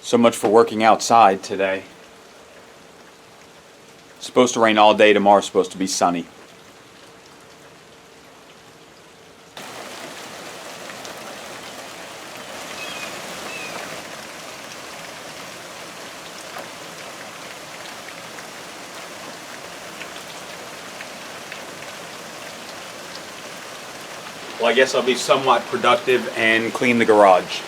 So much for working outside today. It's supposed to rain all day. Tomorrow's supposed to be sunny. Well, I guess I'll be somewhat productive and clean the garage.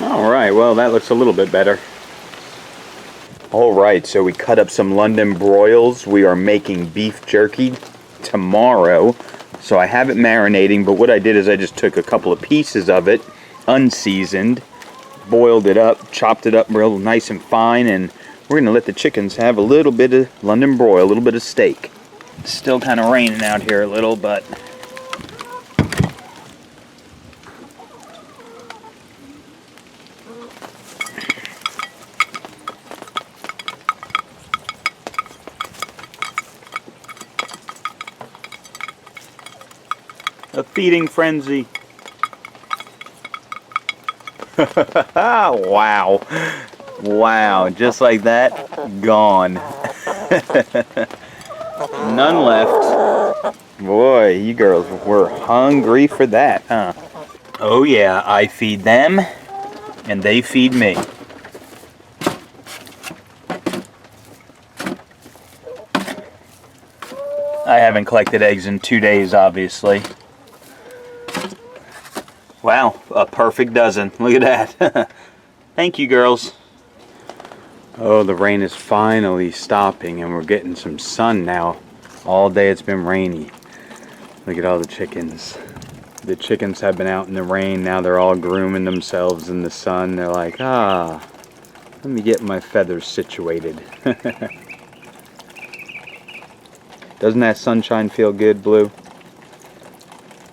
Alright, well that looks a little bit better. Alright, so we cut up some London broils. We are making beef jerky tomorrow. So I have it marinating, but what I did is I just took a couple of pieces of it, unseasoned, boiled it up, chopped it up real nice and fine, and we're going to let the chickens have a little bit of London broil, a little bit of steak. It's still kind of raining out here a little, but a feeding frenzy. Wow. Wow, just like that, gone. None left. Boy, you girls were hungry for that, huh? Oh yeah, I feed them, and they feed me. I haven't collected eggs in 2 days, obviously. Wow, a perfect dozen. Look at that. Thank you, girls. Oh, the rain is finally stopping and we're getting some sun now. All day it's been rainy. Look at all the chickens. The chickens have been out in the rain. Now they're all grooming themselves in the sun. They're like, let me get my feathers situated. Doesn't that sunshine feel good, Blue?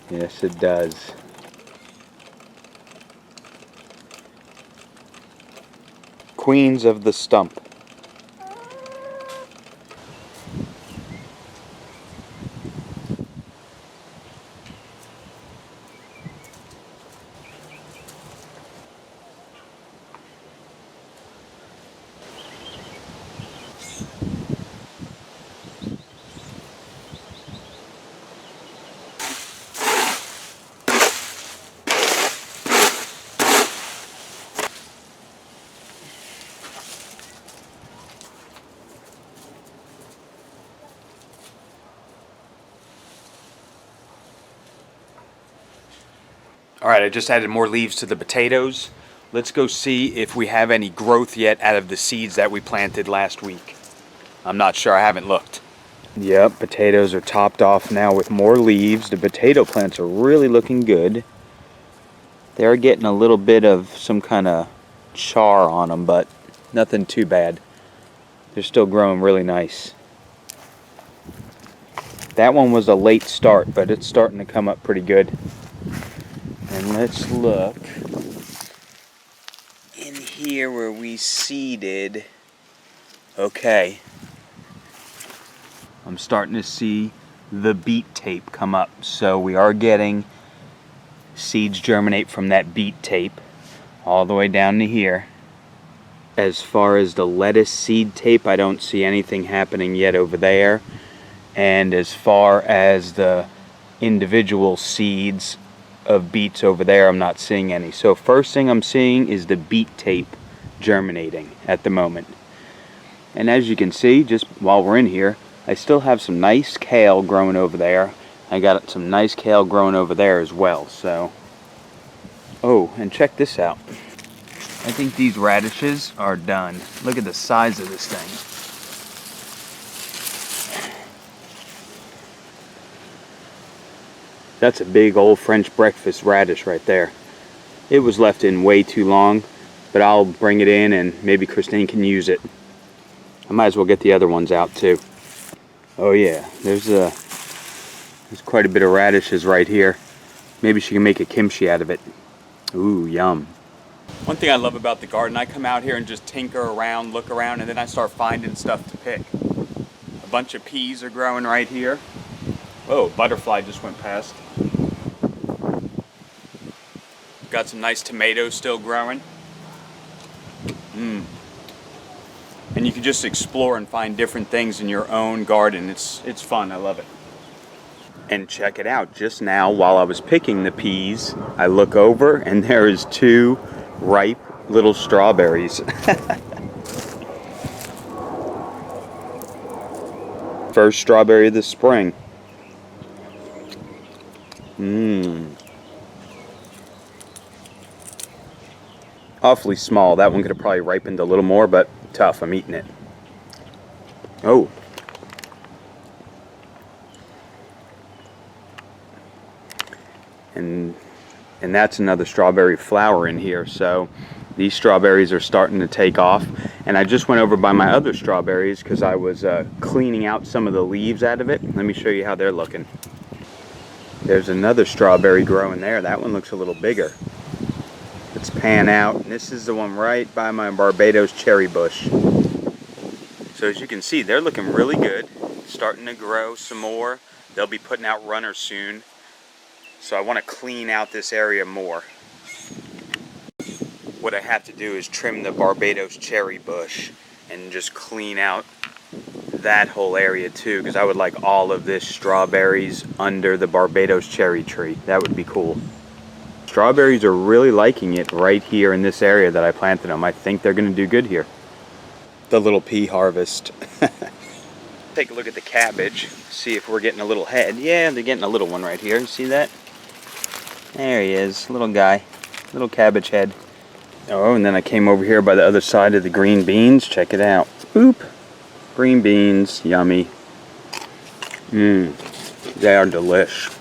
Yes, it does. Queens of the stump. Alright, I just added more leaves to the potatoes. Let's go see if we have any growth yet out of the seeds that we planted last week. I'm not sure, I haven't looked. Yep, potatoes are topped off now with more leaves. The potato plants are really looking good. They're getting a little bit of some kind of char on them, but nothing too bad. They're still growing really nice. That one was a late start, but it's starting to come up pretty good. And let's look in here where we seeded. Okay. I'm starting to see the beet tape come up. So we are getting seeds germinate from that beet tape all the way down to here. As far as the lettuce seed tape, I don't see anything happening yet over there. And as far as the individual seeds of beets over there, I'm not seeing any. So first thing I'm seeing is the beet tape germinating at the moment. And as you can see, just while we're in here, I still have some nice kale growing over there. I got some nice kale growing over there as well. So, oh, and check this out. I think these radishes are done. Look at the size of this thing. That's a big old French breakfast radish right there. It was left in way too long, but I'll bring it in and maybe Christine can use it. I might as well get the other ones out too. Oh yeah, there's quite a bit of radishes right here. Maybe she can make a kimchi out of it. Ooh, yum. One thing I love about the garden, I come out here and just tinker around, look around, and then I start finding stuff to pick. A bunch of peas are growing right here. Whoa, butterfly just went past. Got some nice tomatoes still growing. And you can just explore and find different things in your own garden. It's fun, I love it. And check it out, just now while I was picking the peas, I look over and there is 2 ripe little strawberries. First strawberry of the spring. Awfully small. That one could have probably ripened a little more, but tough. I'm eating it. Oh. And that's another strawberry flower in here. So these strawberries are starting to take off. And I just went over by my other strawberries because I was cleaning out some of the leaves out of it. Let me show you how they're looking. There's another strawberry growing there. That one looks a little bigger. Let's pan out. And this is the one right by my Barbados cherry bush. So as you can see, they're looking really good. Starting to grow some more. They'll be putting out runners soon. So I want to clean out this area more. What I have to do is trim the Barbados cherry bush and just clean out that whole area too, because I would like all of this strawberries under the Barbados cherry tree. That would be cool. Strawberries are really liking it right here in this area that I planted them. I think they're going to do good here. The little pea harvest. Take a look at the cabbage, see if we're getting a little head. Yeah, they're getting a little one right here. You see that? There he is, little guy, little cabbage head. Oh, and then I came over here by the other side of the green beans. Check it out. Boop. Green beans, yummy. They are delish.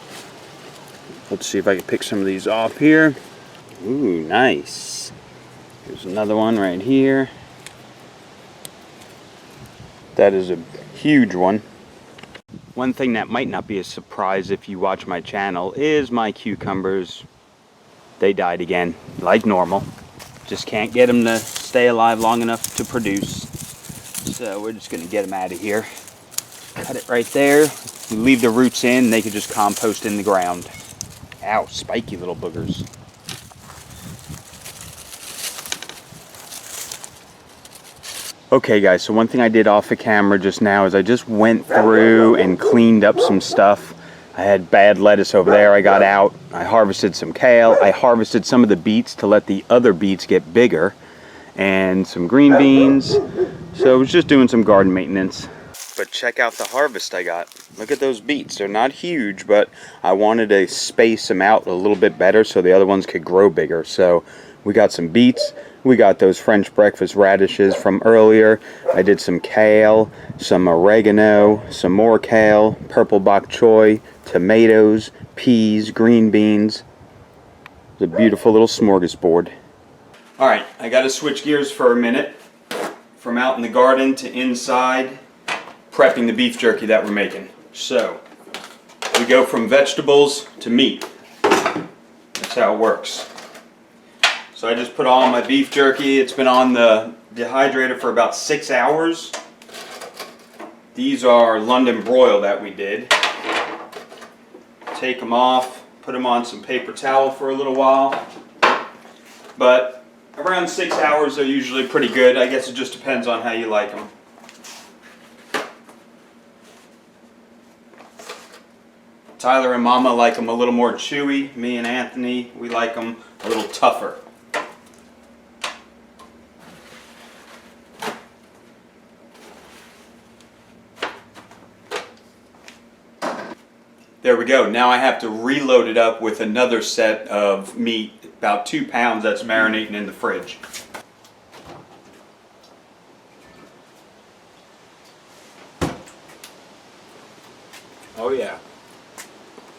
Let's see if I can pick some of these off here. Ooh, nice. Here's another one right here. That is a huge one. One thing that might not be a surprise if you watch my channel is my cucumbers. They died again, like normal. Just can't get them to stay alive long enough to produce. So we're just gonna get them out of here. Cut it right there. We leave the roots in, they could just compost in the ground. Ow, spiky little boogers. Okay guys, so one thing I did off the camera just now is I just went through and cleaned up some stuff. I had bad lettuce over there I got out. I harvested some kale. I harvested some of the beets to let the other beets get bigger. And some green beans. So I was just doing some garden maintenance. But check out the harvest I got. Look at those beets. They're not huge, but I wanted to space them out a little bit better so the other ones could grow bigger. So we got some beets. We got those French breakfast radishes from earlier. I did some kale, some oregano, some more kale, purple bok choy, tomatoes, peas, green beans. It's a beautiful little smorgasbord. Alright, I got to switch gears for a minute. From out in the garden to inside, prepping the beef jerky that we're making. So, we go from vegetables to meat. That's how it works. So I just put on my beef jerky. It's been on the dehydrator for about 6 hours. These are London broil that we did. Take them off, put them on some paper towel for a little while. But around 6 hours they're usually pretty good. I guess it just depends on how you like them. Tyler and Mama like them a little more chewy. Me and Anthony, we like them a little tougher. There we go. Now I have to reload it up with another set of meat, about 2 pounds that's marinating in the fridge. Oh yeah.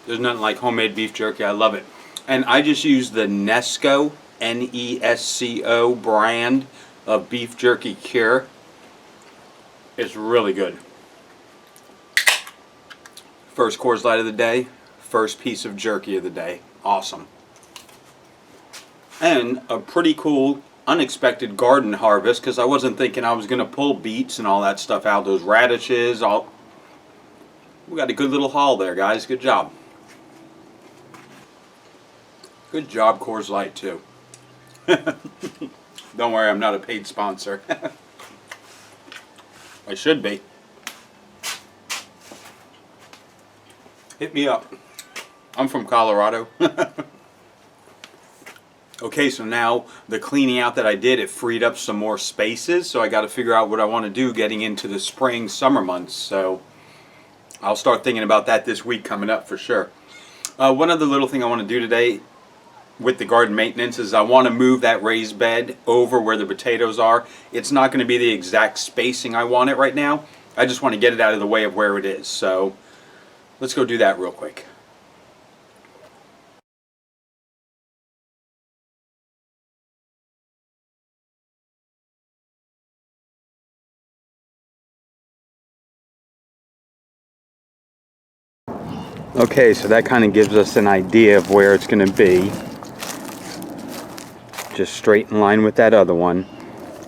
There's nothing like homemade beef jerky. I love it. And I just use the Nesco, N-E-S-C-O brand of beef jerky cure. It's really good. First Coors Light of the day, first piece of jerky of the day. Awesome. And a pretty cool unexpected garden harvest, because I wasn't thinking I was going to pull beets and all that stuff out, those radishes, we got a good little haul there, guys. Good job. Good job, Coors Light, too. Don't worry, I'm not a paid sponsor. I should be. Hit me up. I'm from Colorado. Okay, so now the cleaning out that I did, it freed up some more spaces, so I got to figure out what I want to do getting into the spring, summer months. So I'll start thinking about that this week coming up for sure. One other little thing I want to do today with the garden maintenance is I want to move that raised bed over where the potatoes are. It's not going to be the exact spacing I want it right now. I just want to get it out of the way of where it is. So let's go do that real quick. Okay, so that kind of gives us an idea of where it's going to be. Just straight in line with that other one.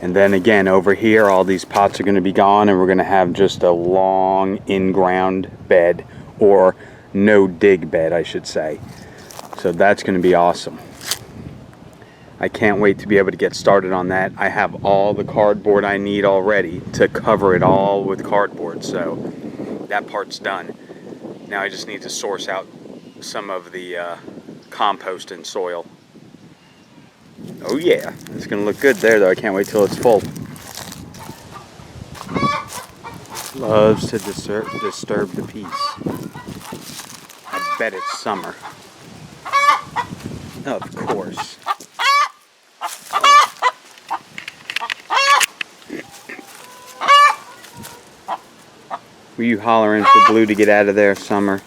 And then again, over here, all these pots are going to be gone, and we're going to have just a long in-ground bed, or no dig bed, I should say. So that's going to be awesome. I can't wait to be able to get started on that. I have all the cardboard I need already to cover it all with cardboard, so that part's done. Now I just need to source out some of the compost and soil. Oh yeah, it's gonna look good there though. I can't wait till it's full. Loves to disturb the peace. I bet it's summer. Of course. Were you hollering for Blue to get out of there, Summer?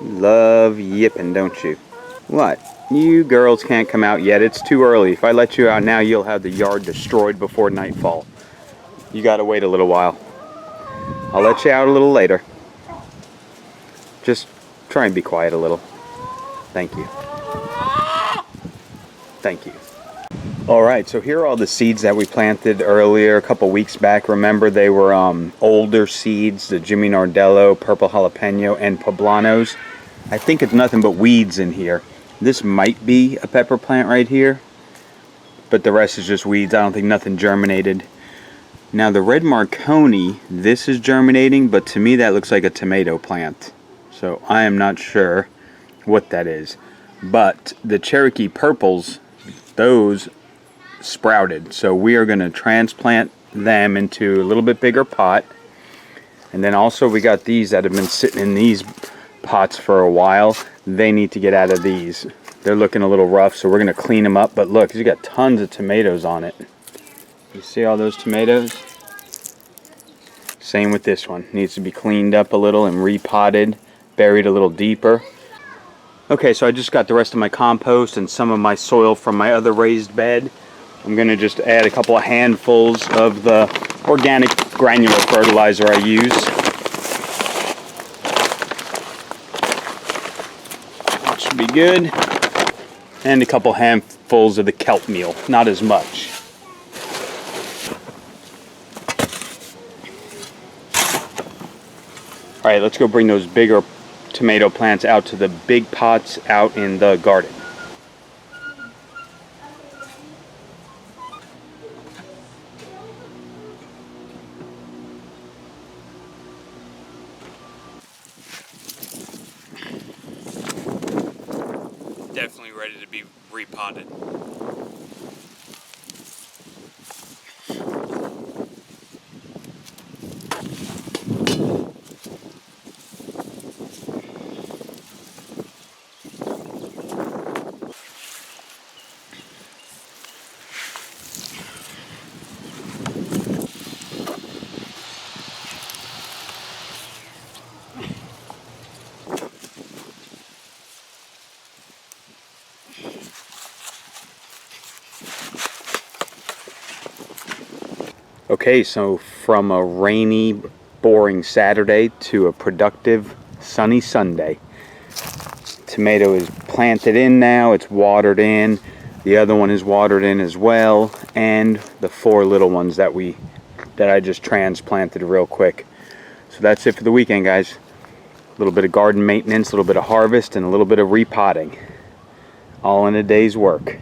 You love yipping, don't you? What? You girls can't come out yet. It's too early. If I let you out now, you'll have the yard destroyed before nightfall. You gotta wait a little while. I'll let you out a little later. Just try and be quiet a little. Thank you. Thank you. Alright, so here are all the seeds that we planted earlier a couple weeks back. Remember, they were older seeds, the Jimmy Nardello, purple jalapeno, and poblanos. I think it's nothing but weeds in here. This might be a pepper plant right here, but the rest is just weeds. I don't think nothing germinated. Now the red Marconi, this is germinating, but to me that looks like a tomato plant. So I am not sure what that is. But the Cherokee purples, those sprouted, so we are going to transplant them into a little bit bigger pot. And then also we got these that have been sitting in these pots for a while. They need to get out of these. They're looking a little rough, so we're going to clean them up. But look, you got tons of tomatoes on it. You see all those tomatoes? Same with this one. Needs to be cleaned up a little and repotted, buried a little deeper. Okay, so I just got the rest of my compost and some of my soil from my other raised bed. I'm going to just add a couple of handfuls of the organic granular fertilizer I use. That should be good. And a couple handfuls of the kelp meal, not as much. Alright, let's go bring those bigger tomato plants out to the big pots out in the garden. Definitely ready to be repotted. Okay, so from a rainy, boring Saturday to a productive, sunny Sunday. Tomato is planted in now, it's watered in. The other one is watered in as well, and the 4 little ones that I just transplanted real quick. So that's it for the weekend, guys. A little bit of garden maintenance, a little bit of harvest, and a little bit of repotting. All in a day's work.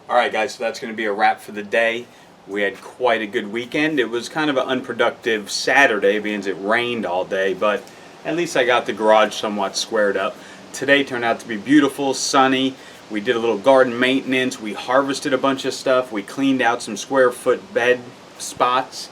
Alright guys, so that's going to be a wrap for the day. We had quite a good weekend. It was kind of an unproductive Saturday because it rained all day, but at least I got the garage somewhat squared up. Today turned out to be beautiful, sunny. We did a little garden maintenance. We harvested a bunch of stuff. We cleaned out some square foot bed spots,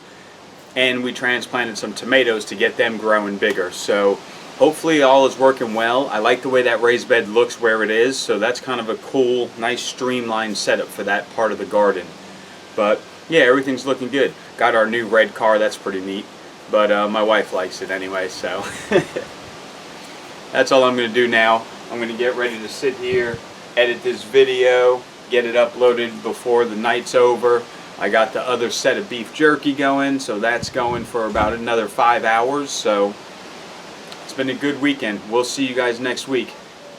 and we transplanted some tomatoes to get them growing bigger. So hopefully all is working well. I like the way that raised bed looks where it is, so that's kind of a cool, nice streamlined setup for that part of the garden. But yeah, everything's looking good. Got our new red car, that's pretty neat. But my wife likes it anyway, so that's all I'm going to do now. I'm going to get ready to sit here, edit this video, get it uploaded before the night's over. I got the other set of beef jerky going, so that's going for about another 5 hours. So it's been a good weekend. We'll see you guys next week.